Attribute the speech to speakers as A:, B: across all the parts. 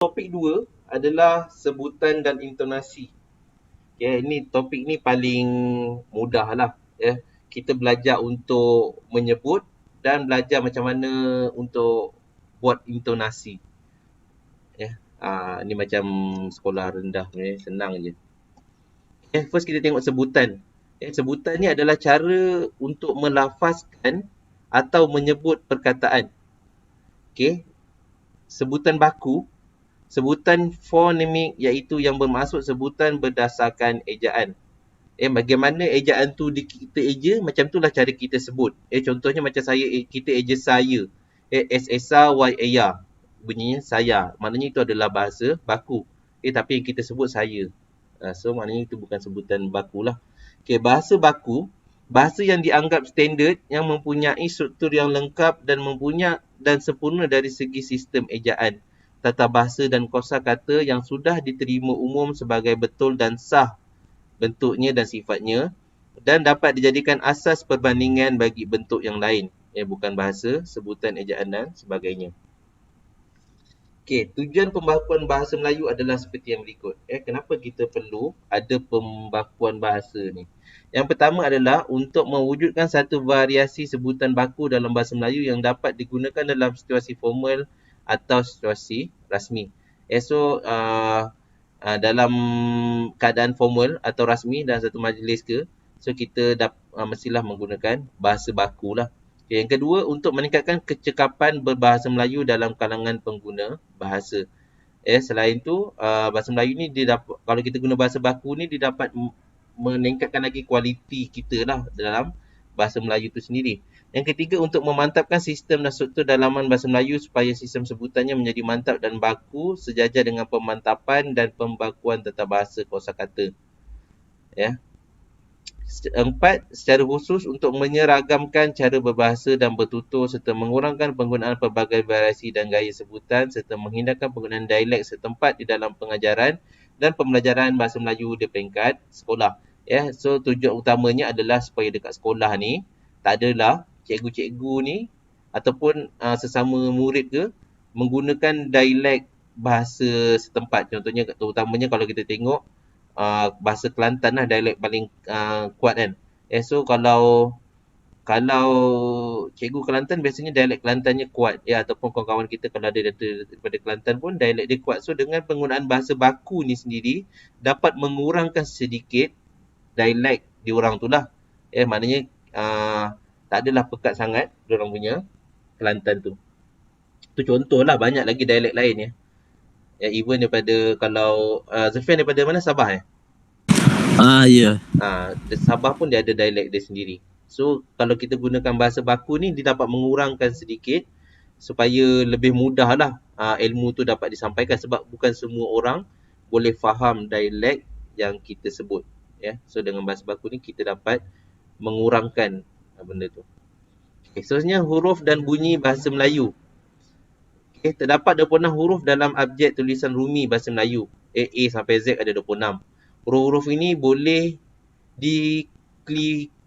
A: Topik 2 adalah sebutan dan intonasi. Ini topik ni paling mudah lah. Kita belajar untuk menyebut dan belajar macam mana untuk buat intonasi. Ni macam sekolah rendah ni, senang je. First kita tengok sebutan. Sebutan ni adalah cara untuk melafazkan atau menyebut perkataan. Sebutan baku, sebutan fonemik iaitu yang bermaksud sebutan berdasarkan ejaan. Bagaimana ejaan tu kita eja, macam itulah cara kita sebut. Contohnya macam kita eja saya. S-S-A-Y-A. Bunyinya saya. Maknanya itu adalah bahasa baku. Tapi yang kita sebut saya. So maknanya itu bukan sebutan baku lah. Bahasa baku, bahasa yang dianggap standard, yang mempunyai struktur yang lengkap dan sempurna dari segi sistem ejaan, tata bahasa dan kosakata yang sudah diterima umum sebagai betul dan sah bentuknya dan sifatnya, dan dapat dijadikan asas perbandingan bagi bentuk yang lain. Bukan bahasa, sebutan, ejaan dan sebagainya. Tujuan pembakuan bahasa Melayu adalah seperti yang berikut. Kenapa kita perlu ada pembakuan bahasa ni? Yang pertama adalah untuk mewujudkan satu variasi sebutan baku dalam bahasa Melayu yang dapat digunakan dalam situasi formal atau situasi rasmi. Dalam keadaan formal atau rasmi dalam satu majlis kita mestilah menggunakan bahasa baku lah. Yang kedua, untuk meningkatkan kecekapan berbahasa Melayu dalam kalangan pengguna bahasa. Selain tu, bahasa Melayu ni kalau kita guna bahasa baku ni, dia dapat meningkatkan lagi kualiti kita lah dalam bahasa Melayu tu sendiri. Yang ketiga, untuk memantapkan sistem dan struktur dalaman bahasa Melayu supaya sistem sebutannya menjadi mantap dan baku sejajar dengan pemantapan dan pembakuan tata bahasa kosakata. Empat, secara khusus untuk menyeragamkan cara berbahasa dan bertutur serta mengurangkan penggunaan pelbagai variasi dan gaya sebutan serta menghindarkan penggunaan dialek setempat di dalam pengajaran dan pembelajaran bahasa Melayu di peringkat sekolah. So tujuan utamanya adalah supaya dekat sekolah ni tak adalah cikgu-cikgu ni ataupun sesama murid menggunakan dialek bahasa setempat. Contohnya terutamanya kalau kita tengok bahasa Kelantan lah, dialek paling kuat kan. So kalau cikgu Kelantan biasanya dialek Kelantannya kuat, ataupun kawan-kawan kita kalau ada daripada Kelantan pun dialek dia kuat. So dengan penggunaan bahasa baku ni sendiri dapat mengurangkan sedikit dialek diorang tu lah. Maknanya tak adalah pekat sangat diorang punya Kelantan tu. Tu contoh lah, banyak lagi dialek lain even daripada kalau Zafian daripada mana? Sabah
B: Ya.
A: Sabah pun dia ada dialek dia sendiri. So kalau kita gunakan bahasa baku ni, dia dapat mengurangkan sedikit supaya lebih mudah lah ilmu tu dapat disampaikan, sebab bukan semua orang boleh faham dialek yang kita sebut. So dengan bahasa baku ni kita dapat mengurangkan benda tu. Seterusnya, huruf dan bunyi bahasa Melayu. Terdapat 26 huruf dalam abjad tulisan Rumi bahasa Melayu. A sampai Z ada 26. Huruf-huruf ini boleh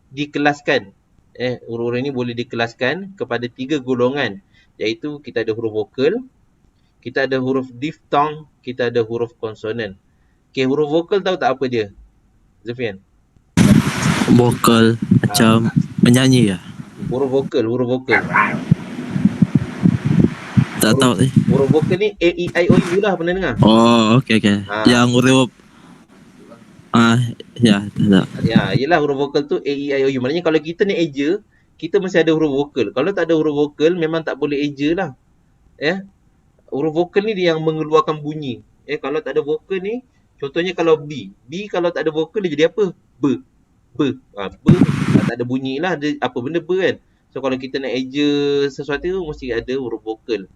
A: dikelaskan. Huruf-huruf ini boleh dikelaskan kepada 3 golongan. Iaitu kita ada huruf vokal, kita ada huruf diftong, kita ada huruf konsonan. Huruf vokal tahu tak apa dia, Zafian?
B: Vokal macam menyanyi ya?
A: Huruf vokal.
B: Tak tahu ni.
A: Huruf vokal ni A, E, I, O, U lah, pernah dengar?
B: Okey. Yang huruf tak.
A: Yelah, huruf vokal tu A, E, I, O, U. Maknanya kalau kita ni eja, kita mesti ada huruf vokal. Kalau tak ada huruf vokal, memang tak boleh eja lah. Huruf vokal ni dia yang mengeluarkan bunyi. Kalau tak ada vokal ni, contohnya kalau B kalau tak ada vokal dia jadi apa? B. Tak ada bunyi lah. Apa benda B kan? So kalau kita nak eja sesuatu, mesti ada huruf vokal.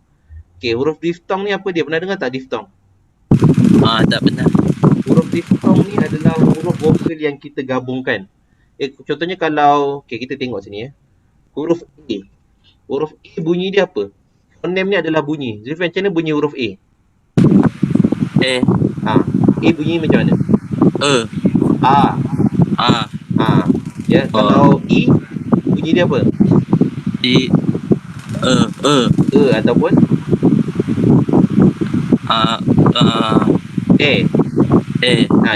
A: Huruf diftong ni apa dia? Pernah dengar tak diftong?
B: Tak pernah.
A: Huruf diftong ni adalah huruf vokal yang kita gabungkan. Contohnya kalau kita tengok sini huruf A. Huruf A bunyi dia apa? Fonem ni adalah bunyi. Zulfan, macam mana bunyi huruf A? A bunyi macam mana? Kalau E bunyi dia apa?
B: I,
A: ataupun
B: Ah, ah,
A: A.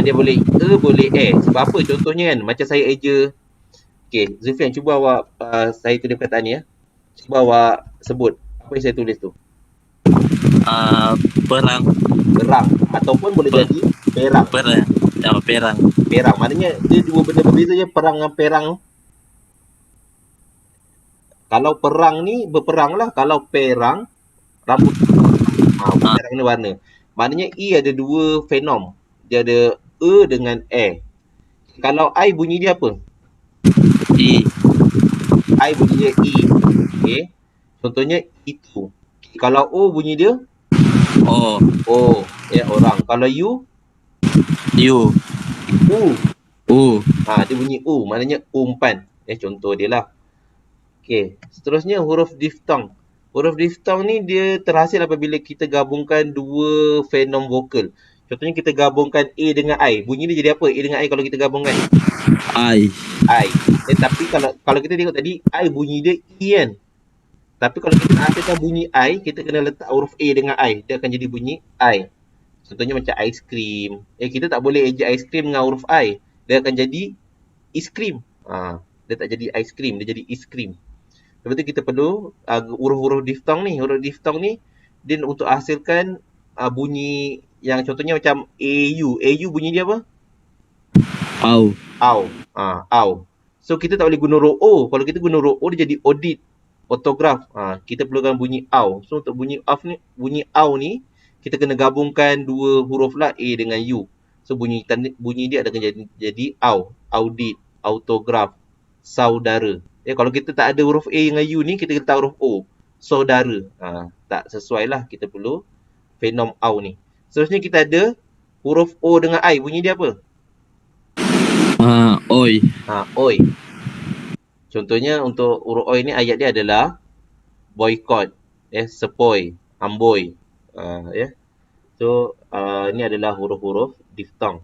A: Dia boleh boleh A. Sebab apa? Contohnya kan, macam saya eja. Okay, Zulfian, cuba awak saya tulis perkataan ni ya. Cuba awak sebut apa yang saya tulis tu.
B: perang,
A: Berang ataupun boleh
B: per,
A: jadi perang.
B: perang, perang.
A: Perang maknanya dia dua benda berbeza je, perang dengan perang. Kalau perang ni berperang lah, kalau perang rambut.
B: Ah,
A: Perang ni warna. Maknanya E ada dua fenom. Dia ada dengan A. Kalau I bunyi dia apa?
B: I,
A: I bunyi dia E. Okay. Contohnya itu. Kalau O bunyi dia
B: O,
A: O. Orang. Kalau U
B: U,
A: U.
B: U.
A: Dia bunyi U. Maknanya umpan. Contoh dia lah. Okay. Seterusnya huruf diftong. Huruf diftong ni dia terhasil apabila kita gabungkan dua fenom vokal. Contohnya kita gabungkan A dengan I. Bunyi dia jadi apa? A dengan I kalau kita gabungkan?
B: I.
A: I. Tapi kalau kita tengok tadi, I bunyi dia E kan? Tapi kalau kita nak hasilkan bunyi I, kita kena letak huruf A dengan I. Dia akan jadi bunyi I. Contohnya macam aiskrim. Kita tak boleh eja aiskrim dengan huruf I. Dia akan jadi iskrim. Dia tak jadi aiskrim, dia jadi iskrim. Lepas tu kita perlu huruf-huruf diftong ni. Huruf diftong ni dia untuk hasilkan bunyi yang contohnya macam AU. AU bunyi dia apa?
B: Au.
A: Au. Au. So kita tak boleh guna huruf O. Kalau kita guna huruf O dia jadi audit. Autograf. Kita perlukan bunyi au. So untuk bunyi au ni kita kena gabungkan dua huruf lah, A dengan U. So bunyi dia akan jadi au. Audit, autograf, saudara. Kalau kita tak ada huruf A dengan U ni, kita letak huruf O. Saudara. Tak sesuai lah. Kita perlu fenom au ni. Seterusnya kita ada huruf O dengan I. Bunyi dia apa?
B: Oi.
A: Oi. Contohnya untuk huruf oi ni ayat dia adalah boycott, sepoi, amboi. So ni adalah huruf-huruf diftong.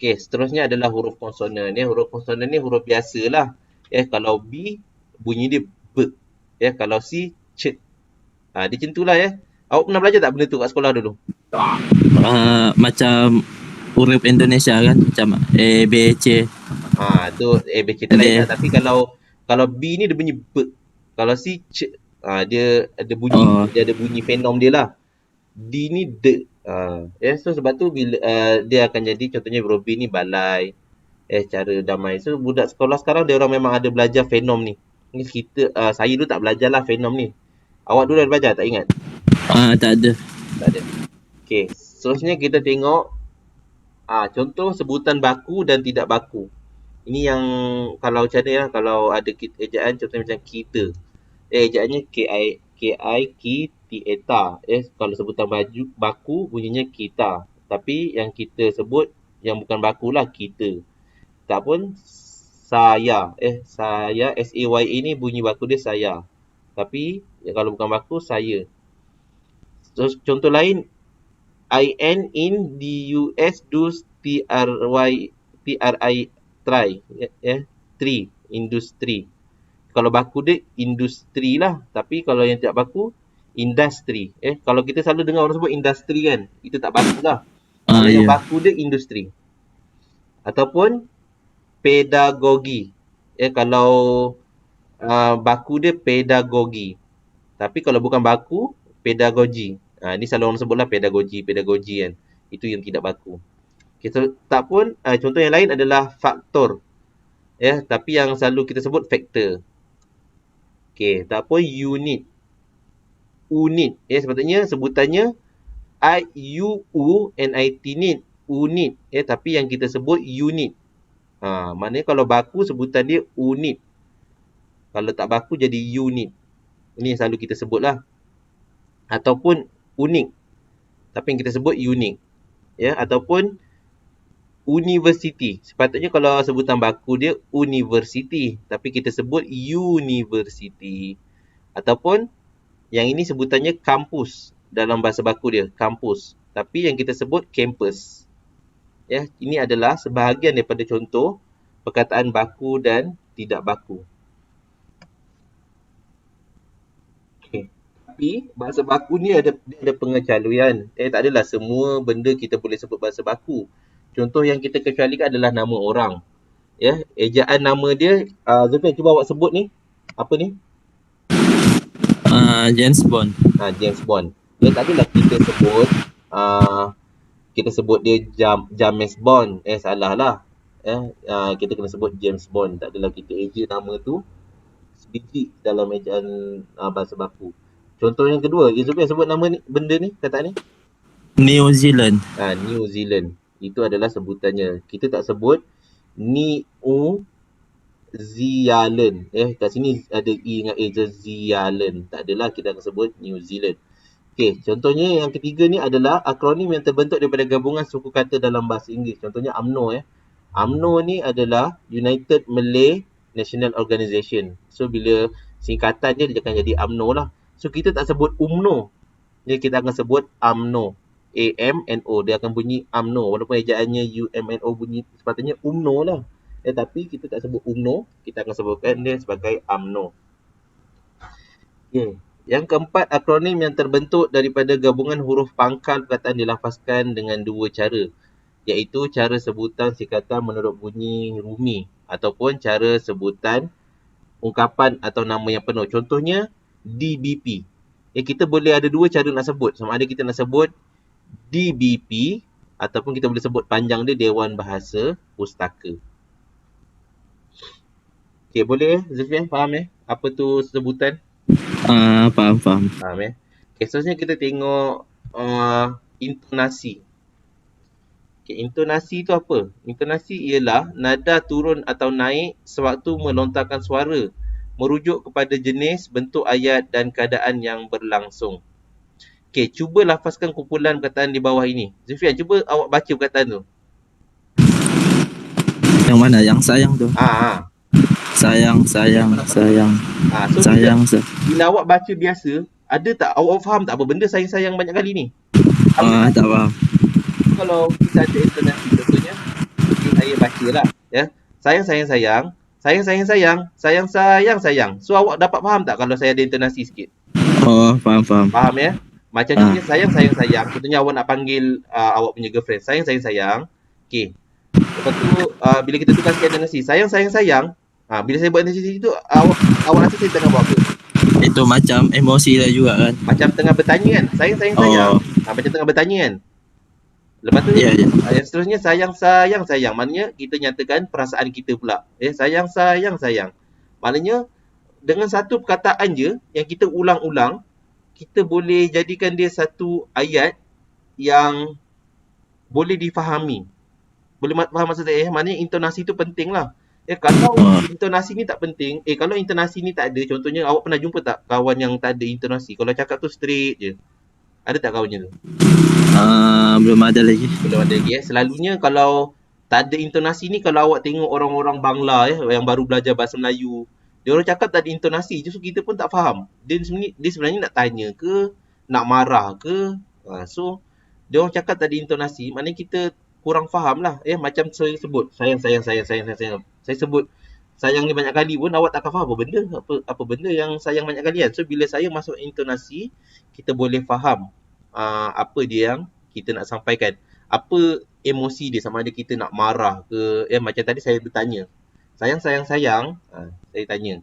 A: Okey, seterusnya adalah huruf konsonan. Huruf konsonan ni huruf biasalah. Kalau B bunyi dia B. Kalau C C. Dia macam itulah ya. Awak pernah belajar tak benda tu kat sekolah dulu?
B: Macam huruf Indonesia kan, macam A, B, C.
A: Tu cerita lain lah. Tapi kalau B ni dia bunyi B. Kalau C C. Dia ada bunyi, dia ada bunyi fenom dia lah. D ni D. So sebab tu bila dia akan jadi contohnya huruf B ni balai. Cara damai. So budak sekolah sekarang dia orang memang ada belajar fenom ni. Ni kita saya dulu tak belajar lah fenom ni. Awak dulu ada belajar tak ingat?
B: Tak ada.
A: Tak ada. Okey, seterusnya kita tengok contoh sebutan baku dan tidak baku. Ini yang kalau macam mana lah, kalau ada ejaan contohnya macam kita. Ejaannya K-I-T-A-T-A. Kalau sebutan baku bunyinya kita. Tapi yang kita sebut yang bukan baku lah kita. Tak pun saya. Saya S-A-Y-A ni bunyi baku dia saya. Tapi kalau bukan baku saya. Terus contoh lain IN in DUS dus TRI try. Tree industri. Kalau baku dia industri lah. Tapi kalau yang tidak baku industri. Kalau kita selalu dengar orang sebut industri kan, itu tak baku lah. Kalau yang baku dia industri. Ataupun pedagogi. Kalau baku dia pedagogi. Tapi kalau bukan baku, pedagogi. Ni selalu orang sebutlah pedagogi kan. Itu yang tidak baku. Kita tak pun contoh yang lain adalah faktor. Tapi yang selalu kita sebut faktor. Okey, tak pun unit. Unit. Sepatutnya sebutannya I-U-U-N-I-T need. Unit. Tapi yang kita sebut unit. Maknanya kalau baku sebutan dia unit. Kalau tak baku jadi unit. Ini yang selalu kita sebut lah. Ataupun unik. Tapi yang kita sebut unik. Ataupun university. Sepatutnya kalau sebutan baku dia university. Tapi kita sebut university. Ataupun yang ini sebutannya kampus. Dalam bahasa baku dia, kampus. Tapi yang kita sebut campus. Ini adalah sebahagian daripada contoh perkataan baku dan tidak baku. Tapi bahasa baku ni dia ada pengecualian. Tak adalah semua benda kita boleh sebut bahasa baku. Contoh yang kita kecualikan adalah nama orang. Ejaan nama dia, Zulfian cuba awak sebut ni. Apa ni?
B: James Bond.
A: James Bond. Tak adalah kita sebut dia James Bond. Salah lah. Kita kena sebut James Bond. Tak adalah kita eja nama tu sebiji dalam ejaan bahasa baku. Contoh yang kedua, Zulfian sebut nama ni, benda ni, kata ni.
B: New Zealand.
A: New Zealand. Itu adalah sebutannya. Kita tak sebut New Zealand. Kat sini ada E dengan A je, Zealand. Tak adalah, kita akan sebut New Zealand. Okey, contohnya yang ketiga ni adalah akronim yang terbentuk daripada gabungan suku kata dalam bahasa Inggeris. Contohnya UMNO. UMNO ni adalah United Malay National Organisation. So bila singkatan dia akan jadi UMNO lah. So kita tak sebut UMNO. Kita akan sebut UMNO. AMNO. Dia akan bunyi UMNO. Walaupun ejaannya UMNO bunyi sepatutnya UMNO lah. Tapi kita tak sebut UMNO. Kita akan sebutkan dia sebagai UMNO. Okay. Yang keempat, akronim yang terbentuk daripada gabungan huruf pangkal perkataan dilafazkan dengan dua cara. Iaitu cara sebutan singkatan menurut bunyi rumi. Ataupun cara sebutan ungkapan atau nama yang penuh. Contohnya, DBP. Kita boleh ada dua cara nak sebut. Sama ada kita nak sebut DBP ataupun kita boleh sebut panjang dia Dewan Bahasa Pustaka. Okay, boleh Zulfian faham apa tu sebutan?
B: Faham.
A: Faham Okay, seterusnya kita tengok intonasi. Okay, intonasi tu apa? Intonasi ialah nada turun atau naik sewaktu melontarkan suara, merujuk kepada jenis, bentuk ayat dan keadaan yang berlangsung. Okay, cuba lafazkan kumpulan perkataan di bawah ini. Zulfian, cuba awak baca perkataan tu.
B: Yang mana? Yang sayang tu. Sayang.
A: So
B: sayang.
A: Bila awak baca biasa, ada tak awak faham tak apa benda sayang banyak kali ni?
B: Tak faham.
A: Kalau kita ada intonasi, contohnya saya baca lah. Sayang. So awak dapat faham tak kalau saya ada intonasi sikit?
B: Faham.
A: Faham Macam contohnya sayang. Contohnya awak nak panggil awak punya girlfriend. Sayang. Okay. Lepas tu bila kita tukar sikit intonasi, sayang. Bila saya buat intonasi tu, awak rasa saya tengah buat apa?
B: Itu macam emosi lah juga kan.
A: Macam tengah bertanya kan. Sayang. Macam tengah bertanya kan. Lepas tu yang seterusnya sayang. Maknanya kita nyatakan perasaan kita pula. Sayang. Maknanya dengan satu perkataan je yang kita ulang-ulang, kita boleh jadikan dia satu ayat yang boleh difahami. Boleh faham maksud saya? Maknanya intonasi tu penting lah. Kalau intonasi ni tak penting, kalau intonasi ni tak ada, contohnya awak pernah jumpa tak kawan yang tak ada intonasi? Kalau cakap tu straight je. Ada tak kawannya tu?
B: Belum ada lagi.
A: Selalunya kalau tak ada intonasi ni, kalau awak tengok orang-orang Bangla yang baru belajar bahasa Melayu, dia orang cakap tak ada intonasi, justru kita pun tak faham. Dia sebenarnya nak tanya ke, nak marah ke. So dia orang cakap tak ada intonasi, maknanya kita kurang faham lah. Macam saya sebut sayang. Saya sebut sayang ni banyak kali pun awak tak akan faham apa benda yang sayang banyak kali kan. So bila saya masuk intonasi, kita boleh faham apa dia yang kita nak sampaikan. Apa emosi dia, sama ada kita nak marah ke. Macam tadi saya bertanya, sayang. Saya tanya.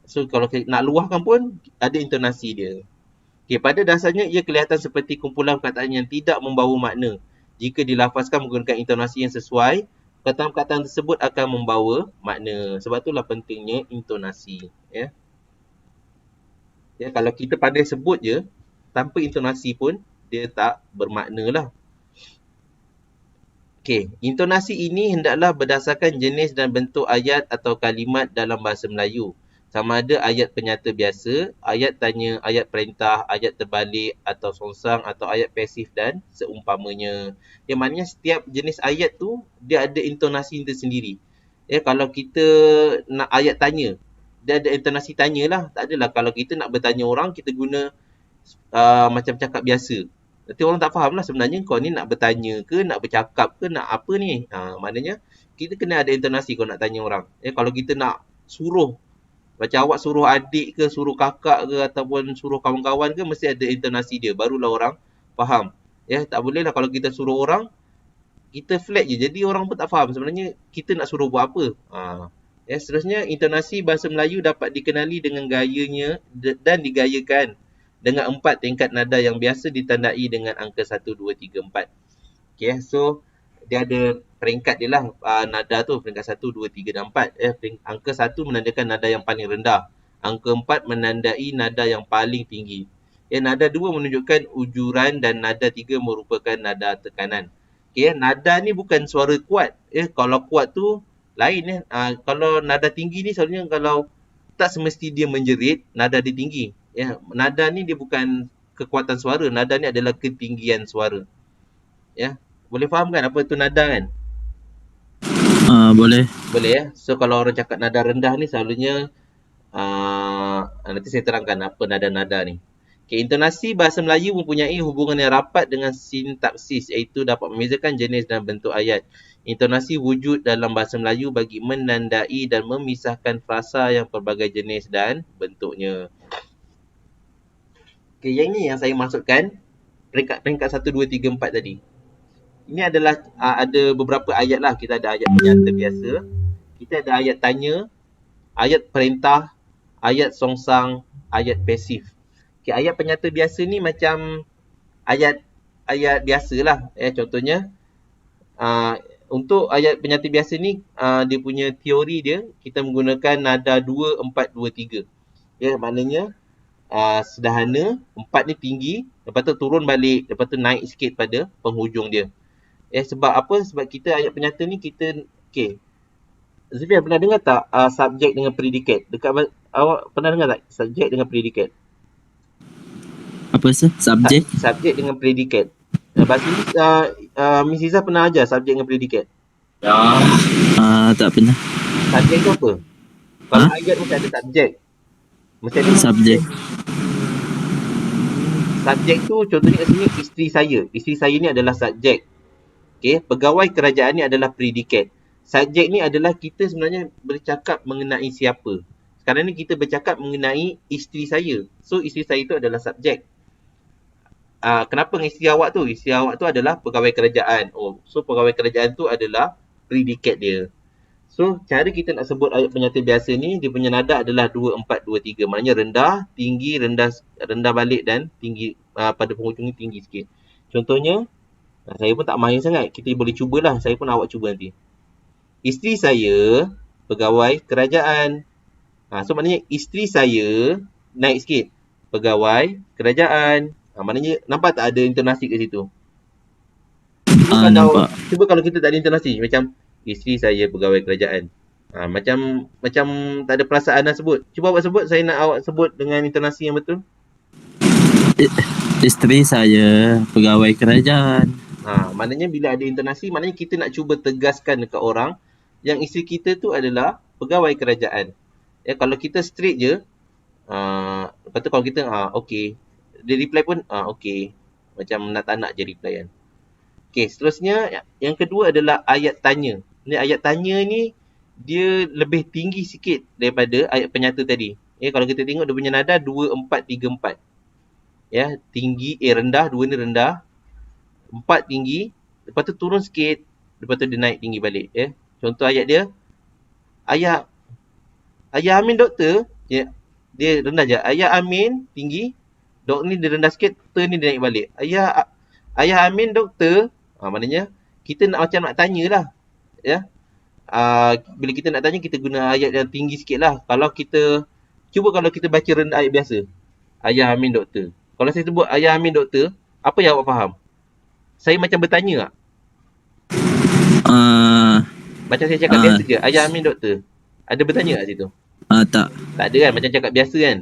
A: So kalau nak luahkan pun ada intonasi dia. Okay, pada dasarnya ia kelihatan seperti kumpulan perkataan yang tidak membawa makna. Jika dilafazkan menggunakan intonasi yang sesuai, perkataan-perkataan tersebut akan membawa makna. Sebab itulah pentingnya intonasi. Kalau kita pandai sebut je, tanpa intonasi pun, dia tak bermakna lah. Okay, intonasi ini hendaklah berdasarkan jenis dan bentuk ayat atau kalimat dalam bahasa Melayu. Sama ada ayat penyata biasa, ayat tanya, ayat perintah, ayat terbalik atau songsang atau ayat pasif dan seumpamanya. Yang maknanya setiap jenis ayat tu dia ada intonasi tersendiri. Kalau kita nak ayat tanya, dia ada intonasi tanya lah. Tak adalah kalau kita nak bertanya orang, kita guna macam cakap biasa. Nanti orang tak faham lah sebenarnya kau ni nak bertanya ke, nak bercakap ke, nak apa ni. Maknanya kita kena ada intonasi kalau nak tanya orang. Kalau kita nak suruh Macam awak suruh adik ke, suruh kakak ke, ataupun suruh kawan-kawan ke, mesti ada intonasi dia. Barulah orang faham. Ya, tak boleh lah kalau kita suruh orang, kita flat je. Jadi orang pun tak faham sebenarnya kita nak suruh buat apa. Ya, seterusnya, intonasi bahasa Melayu dapat dikenali dengan gayanya dan digayakan dengan 4 tingkat nada yang biasa ditandai dengan angka 1, 2, 3, 4. Okay, so dia ada peringkat dia lah, nada tu, peringkat 1, 2, 3 dan 4. Angka 1 menandakan nada yang paling rendah. Angka 4 menandai nada yang paling tinggi. Nada 2 menunjukkan ujuran dan nada 3 merupakan nada tekanan. Nada ni bukan suara kuat. Kalau kuat tu lain. Kalau nada tinggi ni selalunya kalau tak semesti dia menjerit, nada dia tinggi. Nada ni dia bukan kekuatan suara, nada ni adalah ketinggian suara. Boleh faham kan apa tu nada kan?
B: Boleh.
A: Boleh. So kalau orang cakap nada rendah ni selalunya nanti saya terangkan apa nada-nada ni. Intonasi bahasa Melayu mempunyai hubungan yang rapat dengan sintaksis, iaitu dapat membezakan jenis dan bentuk ayat. Intonasi wujud dalam bahasa Melayu bagi menandai dan memisahkan frasa yang pelbagai jenis dan bentuknya. Yang ni yang saya maksudkan peringkat 1, 2, 3, 4 tadi. Ini adalah ada beberapa ayat lah. Kita ada ayat penyata biasa, kita ada ayat tanya, ayat perintah, ayat songsang, ayat pasif. Ayat penyata biasa ni macam ayat biasa lah. Contohnya, untuk ayat penyata biasa ni, dia punya teori dia, kita menggunakan nada 2, 4, 2, 3. Maknanya, sederhana, 4 ni tinggi, lepas tu turun balik, lepas tu naik sikit pada penghujung dia. Sebab apa? Sebab kita ayat penyata ni kita, Zulfian pernah dengar tak subjek dengan predikat? Awak pernah dengar tak subjek dengan predikat?
B: Apa sih? Subjek?
A: Subjek dengan predikat. Bahasa ni, Miss Izzah pernah ajar subjek dengan predikat?
B: Tak pernah.
A: Subjek tu apa? Kalau ayat mesti ada subjek. Mesti ada
B: Subjek.
A: Subjek tu contohnya kat sini isteri saya. Isteri saya ni adalah subjek. Pegawai kerajaan ni adalah predikat. Subjek ni adalah kita sebenarnya bercakap mengenai siapa. Sekarang ni kita bercakap mengenai isteri saya. So isteri saya tu adalah subjek. Kenapa dengan isteri awak tu? Isteri awak tu adalah pegawai kerajaan. So pegawai kerajaan tu adalah predikat dia. So cara kita nak sebut ayat penyata biasa ni, dia punya nada adalah 2, 4, 2, 3. Maknanya rendah, tinggi, rendah balik dan tinggi pada penghujung ni tinggi sikit. Contohnya, saya pun tak mahir sangat. Kita boleh cubalah. Saya pun awak cuba nanti. Isteri saya pegawai kerajaan. So maknanya isteri saya naik sikit. Pegawai kerajaan. Maknanya nampak tak ada intonasi kat situ? Cuba kalau kita tak ada intonasi, macam isteri saya pegawai kerajaan. Macam tak ada perasaan nak sebut. Cuba awak sebut, saya nak awak sebut dengan intonasi yang betul.
B: Isteri saya pegawai kerajaan.
A: Maknanya bila ada intonasi, maknanya kita nak cuba tegaskan dekat orang yang isteri kita tu adalah pegawai kerajaan. Kalau kita straight je, lepas tu kalau kita okey, dia reply pun okey, macam nak tak nak je reply kan. Seterusnya yang kedua adalah ayat tanya. Ni ayat tanya ni dia lebih tinggi sikit daripada ayat penyata tadi. Kalau kita tengok dia punya nada 2, 4, 3, 4. Tinggi, rendah, 2 ni rendah, 4 tinggi, lepas tu turun sikit, lepas tu dia naik tinggi balik. Contoh ayat dia, Ayah Amin doktor, dia rendah je. Ayah Amin tinggi, dok ni dia rendah sikit, ter ni dia naik balik. Ayah Amin doktor, maknanya kita nak macam nak tanyalah. Bila kita nak tanya, kita guna ayat yang tinggi sikit lah. Kalau kita baca rendah ayat biasa, Ayah Amin doktor. Kalau saya sebut Ayah Amin doktor, apa yang awak faham? Saya macam bertanya tak? Macam saya cakap biasa je, Ayah Amin doktor. Ada bertanya kat situ?
B: Tak.
A: Tak ada kan, macam cakap biasa kan?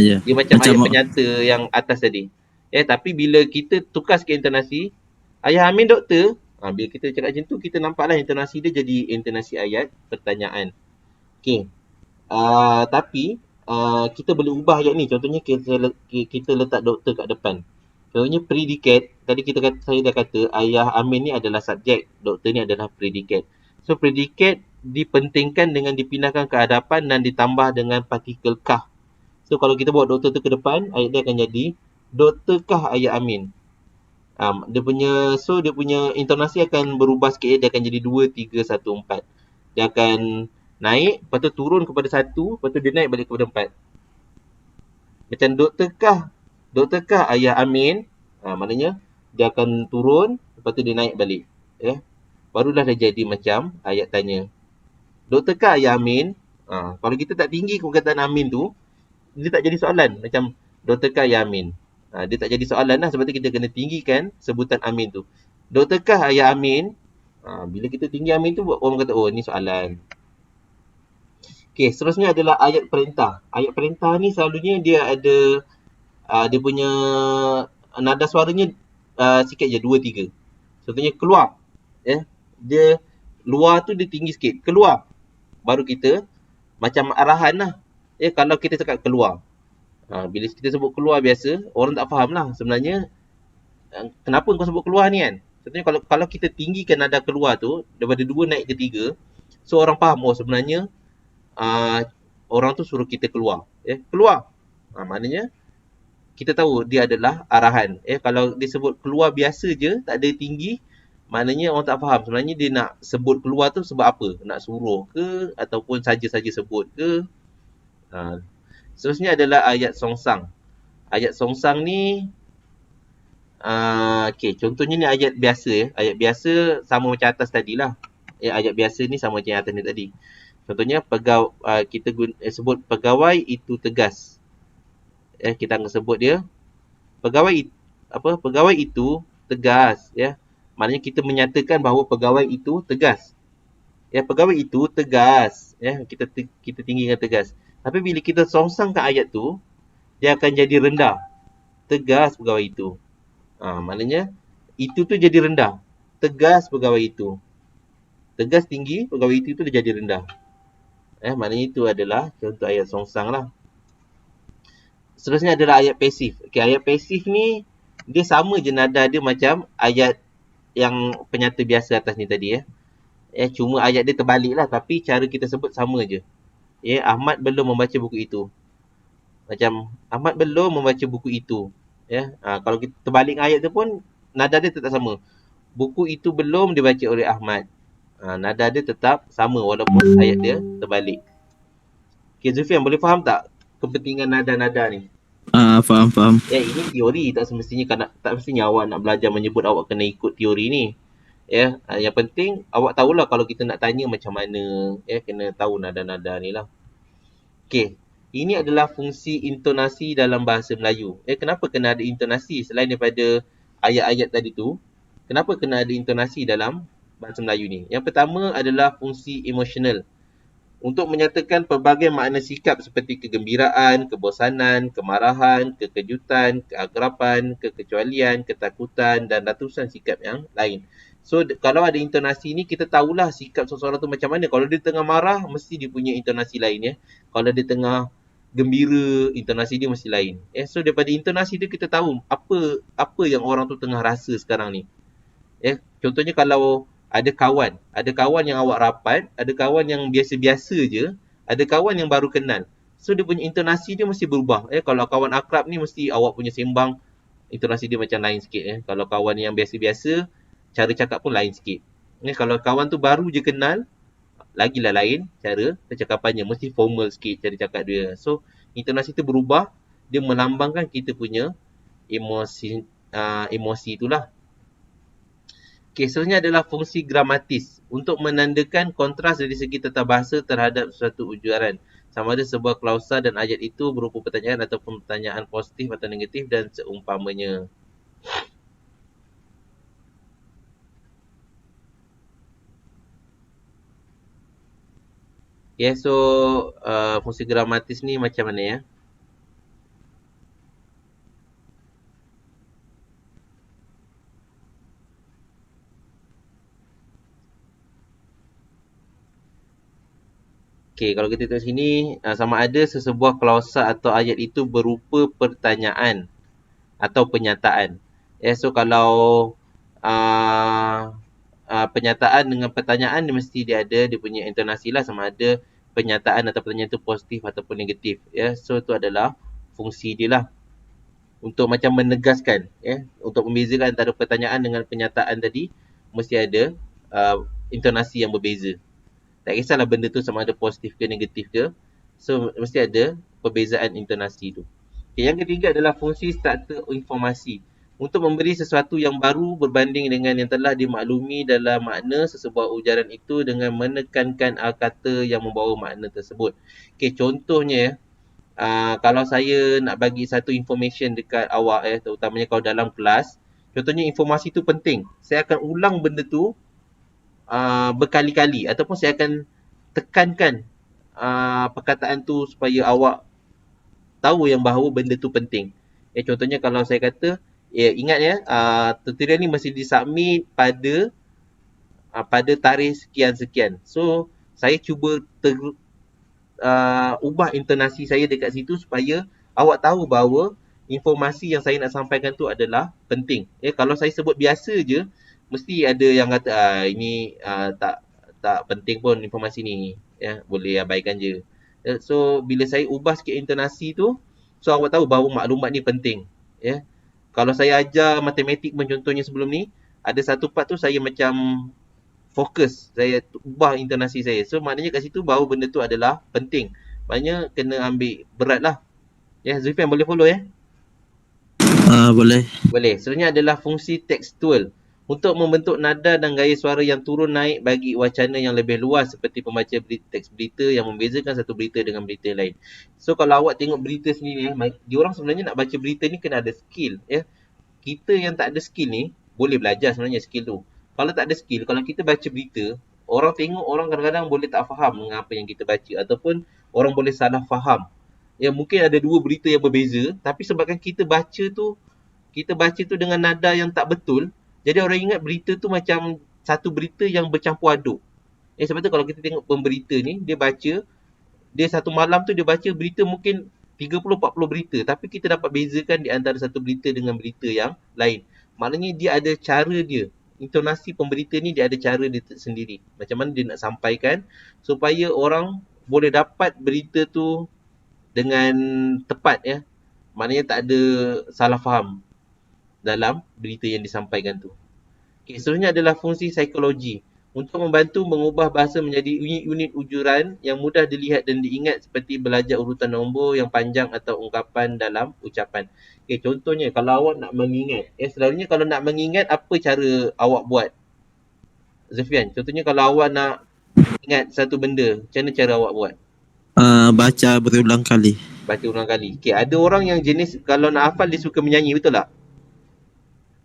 B: Ya.
A: Dia macam ayat penyata yang atas tadi. Tapi bila kita tukar sikit intonasi, Ayah Amin doktor, bila kita cakap macam tu, kita nampaklah intonasi dia jadi intonasi ayat pertanyaan. Tapi kita boleh ubah ayat ni. Contohnya kita letak doktor kat depan. Contohnya predikat, tadi saya dah kata Ayah Amin ni adalah subjek, doktor ni adalah predikat. So predikat dipentingkan dengan dipindahkan ke hadapan dan ditambah dengan partikel kah. So kalau kita bawa doktor tu ke depan, ayat dia akan jadi Doktor kah ayah Amin. Dia punya intonasi akan berubah sikit, dia akan jadi 2, 3, 1, 4. Dia akan naik, lepas tu turun kepada 1, lepas tu dia naik balik kepada 4. Macam doktor kah ayah Amin, maknanya dia akan turun, lepas tu dia naik balik. Barulah dia jadi macam ayat tanya. Doktor kah ayah Amin? Kalau kita tak tinggi perkataan Amin tu, dia tak jadi soalan. Macam doktor kah ayah Amin? Dia tak jadi soalan lah, sebab tu kita kena tinggikan sebutan Amin tu. Doktor kah ayah Amin? Bila kita tinggi Amin tu, orang kata, oh ni soalan. Okey, seterusnya adalah ayat perintah. Ayat perintah ni selalunya dia ada dia punya nada suaranya sikit je, 2, 3. Contohnya keluar. Dia luar tu dia tinggi sikit. Keluar. Baru kita macam arahan lah. Kalau kita cakap keluar. Bila kita sebut keluar biasa, orang tak faham lah. Sebenarnya, kenapa kau sebut keluar ni kan? Contohnya kalau kita tinggikan nada keluar tu, daripada 2 naik ke 3, so orang faham, oh sebenarnya orang tu suruh kita keluar. Keluar. Maknanya, kita tahu dia adalah arahan. Kalau disebut keluar biasa je, tak ada tinggi, maknanya orang tak faham. Sebenarnya dia nak sebut keluar tu sebab apa? Nak suruh ke? Ataupun saja-saja sebut ke? Seterusnya adalah ayat songsang. Ayat songsang ni, contohnya ni ayat biasa. Ayat biasa sama macam atas tadilah. Ayat biasa ni sama macam atas ni tadi. Contohnya kita sebut pegawai itu tegas. Kita akan sebut dia pegawai itu tegas. Maknanya kita menyatakan bahawa pegawai itu tegas. Pegawai itu tegas. Kita tinggikan tegas. Tapi bila kita songsangkan ayat tu, dia akan jadi rendah. Tegas pegawai itu. Maknanya itu tu jadi rendah. Tegas pegawai itu. Tegas tinggi, pegawai itu dia jadi rendah. Maknanya itu adalah contoh ayat songsang lah. Seterusnya adalah ayat pasif. Ayat pasif ni, dia sama je nada dia macam ayat yang penyata biasa atas ni tadi. Cuma ayat dia terbalik lah. Tapi cara kita sebut sama je. Ahmad belum membaca buku itu. Macam, Ahmad belum membaca buku itu. Kalau kita terbalik ayat tu pun, nada dia tetap sama. Buku itu belum dibaca oleh Ahmad. Nada dia tetap sama walaupun ayat dia terbalik. Zulfian, boleh faham tak kepentingan nada-nada ni?
B: Faham.
A: Ini teori, tak semestinya awak nak belajar menyebut, awak kena ikut teori ni. Yang penting awak tahulah kalau kita nak tanya macam mana, kena tahu nada-nada ni lah. Ini adalah fungsi intonasi dalam bahasa Melayu. Kenapa kena ada intonasi selain daripada ayat-ayat tadi tu? Kenapa kena ada intonasi dalam bahasa Melayu ni? Yang pertama adalah fungsi emosional. Untuk menyatakan pelbagai makna sikap seperti kegembiraan, kebosanan, kemarahan, kekejutan, keakraban, kekecualian, ketakutan dan ratusan sikap yang lain. So, kalau ada intonasi ni, kita tahulah sikap seseorang tu macam mana. Kalau dia tengah marah, mesti dia punya intonasi lain. Kalau dia tengah gembira, intonasi dia mesti lain. So, daripada intonasi tu, kita tahu apa yang orang tu tengah rasa sekarang ni. Contohnya kalau ada kawan yang awak rapat, ada kawan yang biasa-biasa je, ada kawan yang baru kenal. So, dia punya intonasi dia mesti berubah. Kalau kawan akrab ni, mesti awak punya sembang, intonasi dia macam lain sikit. Kalau kawan yang biasa-biasa, cara cakap pun lain sikit. Kalau kawan tu baru je kenal, lagilah lain cara percakapannya. Mesti formal sikit cara cakap dia. So, intonasi tu berubah, dia melambangkan kita punya emosi itulah. Seterusnya adalah fungsi gramatis untuk menandakan kontras dari segi tata bahasa terhadap suatu ujaran. Sama ada sebuah klausa dan ayat itu berupa pertanyaan ataupun pertanyaan positif atau negatif dan seumpamanya. So fungsi gramatis ni macam mana ya? Kalau kita tengok sini, sama ada sesebuah klausa atau ayat itu berupa pertanyaan atau penyataan. So kalau penyataan dengan pertanyaan dia mesti dia punya intonasi lah, sama ada penyataan atau pertanyaan tu positif ataupun negatif. So tu adalah fungsi dia lah untuk macam menegaskan, untuk membezakan antara pertanyaan dengan penyataan tadi mesti ada intonasi yang berbeza. Tak kisahlah benda tu sama ada positif ke negatif ke, so mesti ada perbezaan intonasi tu. Yang ketiga adalah fungsi struktur informasi untuk memberi sesuatu yang baru berbanding dengan yang telah dimaklumi dalam makna sesebuah ujaran itu dengan menekankan kata yang membawa makna tersebut. Contohnya kalau saya nak bagi satu information dekat awak, terutamanya kalau dalam kelas, contohnya informasi tu penting, saya akan ulang benda tu berkali-kali ataupun saya akan tekankan perkataan tu supaya awak tahu yang bahawa benda tu penting. Contohnya kalau saya kata, ingat tutorial ni mesti disubmit pada tarikh sekian-sekian. So, saya cuba ubah intonasi saya dekat situ supaya awak tahu bahawa informasi yang saya nak sampaikan tu adalah penting. Kalau saya sebut biasa je, mesti ada yang kata ini tak penting pun informasi ni, boleh abaikan je. So bila saya ubah sikit intonasi tu, so awak tahu bahawa maklumat ni penting. Kalau saya ajar matematik pun contohnya sebelum ni, ada satu part tu saya macam fokus, saya ubah intonasi saya. So maknanya kat situ bahawa benda tu adalah penting. Maknanya kena ambil berat lah. Zulfian boleh follow
B: Boleh.
A: Boleh. Sebenarnya adalah fungsi tekstual untuk membentuk nada dan gaya suara yang turun naik bagi wacana yang lebih luas seperti pembaca teks berita yang membezakan satu berita dengan berita lain. So kalau awak tengok berita sendiri, diorang sebenarnya nak baca berita ni kena ada skill. Kita yang tak ada skill ni boleh belajar sebenarnya skill tu. Kalau tak ada skill, kalau kita baca berita, orang tengok, orang kadang-kadang boleh tak faham dengan apa yang kita baca ataupun orang boleh salah faham. Mungkin ada dua berita yang berbeza, tapi sebabkan kita baca tu dengan nada yang tak betul, jadi orang ingat berita tu macam satu berita yang bercampur aduk. Sebab tu kalau kita tengok pemberita ni, dia satu malam tu dia baca berita mungkin 30-40 berita, tapi kita dapat bezakan di antara satu berita dengan berita yang lain. Maknanya dia ada cara dia. Intonasi pemberita ni dia ada cara dia sendiri. Macam mana dia nak sampaikan supaya orang boleh dapat berita tu dengan tepat. Maknanya tak ada salah faham dalam berita yang disampaikan tu. Seterusnya adalah fungsi psikologi untuk membantu mengubah bahasa menjadi unit-unit ujuran yang mudah dilihat dan diingat seperti belajar urutan nombor yang panjang atau ungkapan dalam ucapan. Contohnya kalau awak nak mengingat, selalunya kalau nak mengingat apa cara awak buat? Zulfian, contohnya kalau awak nak ingat satu benda, macam mana cara awak buat?
B: Baca berulang kali.
A: Baca ulang kali. Ada orang yang jenis kalau nak hafal dia suka menyanyi, betul tak?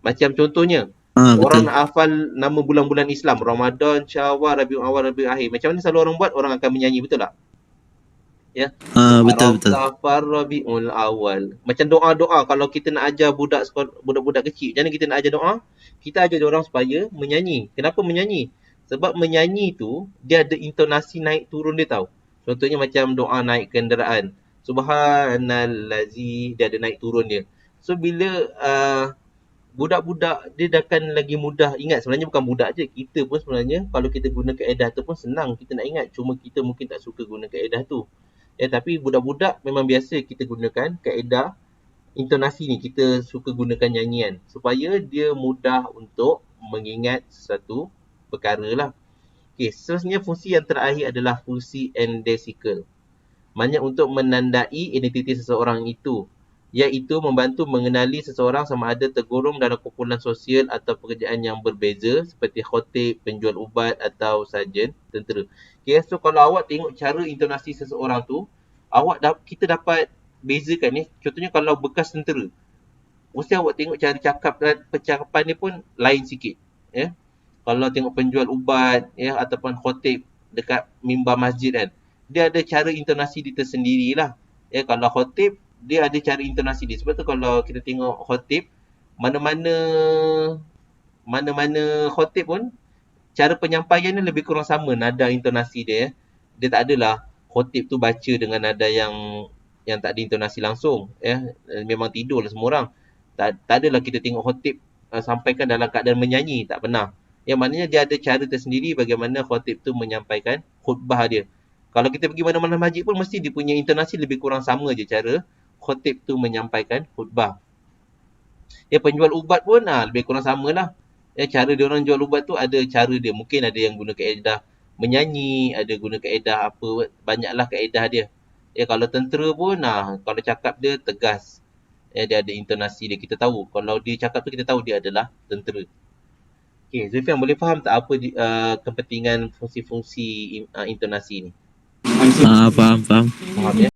A: Macam contohnya, orang
B: Betul.
A: nak hafal nama bulan-bulan Islam, Ramadan, Syawal, Rabiul Awal, Rabiul Akhir. Macam mana selalu orang buat? Orang akan menyanyi, betul tak?
B: Betul.
A: Safar Rabiul Awal. Macam doa-doa kalau kita nak ajar budak-budak kecil, macam mana kita nak ajar doa? Kita ajar orang supaya menyanyi. Kenapa menyanyi? Sebab menyanyi tu dia ada intonasi naik turun dia tahu. Contohnya macam doa naik kenderaan. Subhanallazi, dia ada naik turun dia. So bila budak-budak dia dah akan lagi mudah ingat. Sebenarnya bukan budak je, kita pun sebenarnya kalau kita guna kaedah tu pun senang kita nak ingat. Cuma kita mungkin tak suka guna kaedah tu. Tapi budak-budak memang biasa kita gunakan kaedah intonasi ni. Kita suka gunakan nyanyian supaya dia mudah untuk mengingat sesuatu perkara lah. Seterusnya fungsi yang terakhir adalah fungsi endesikal. Maknanya untuk menandai identiti seseorang itu, iaitu membantu mengenali seseorang sama ada tergolong dalam kumpulan sosial atau pekerjaan yang berbeza seperti khotib, penjual ubat atau sarjan tentera. So kalau awak tengok cara intonasi seseorang tu, kita dapat bezakan Contohnya kalau bekas tentera, mesti awak tengok cara cakap dan percakapan dia pun lain sikit. Kalau tengok penjual ubat ataupun khotib dekat mimbar masjid kan, dia ada cara intonasi dia tersendiri lah. Kalau khotib, dia ada cara intonasi dia. Sebab tu kalau kita tengok khotib, mana-mana khotib pun, cara penyampaian dia lebih kurang sama nada intonasi dia. Dia tak adalah khotib tu baca dengan nada yang tak ada intonasi langsung. Memang tidur lah semua orang. Tak adalah kita tengok khotib sampaikan dalam keadaan menyanyi. Tak pernah. Yang maknanya dia ada cara tersendiri bagaimana khatib tu menyampaikan khutbah dia. Kalau kita pergi mana-mana masjid pun mesti dia punya intonasi lebih kurang sama je cara khatib tu menyampaikan khutbah. Penjual ubat pun lebih kurang sama lah. Cara dia orang jual ubat tu ada cara dia. Mungkin ada yang guna kaedah menyanyi, ada guna kaedah apa, banyaklah kaedah dia. Kalau tentera pun kalau cakap dia tegas. Dia ada intonasi dia, kita tahu. Kalau dia cakap tu kita tahu dia adalah tentera. Okay, Zulfian boleh faham tak apa kepentingan fungsi-fungsi intonasi ni?
B: Faham.
A: Faham ya?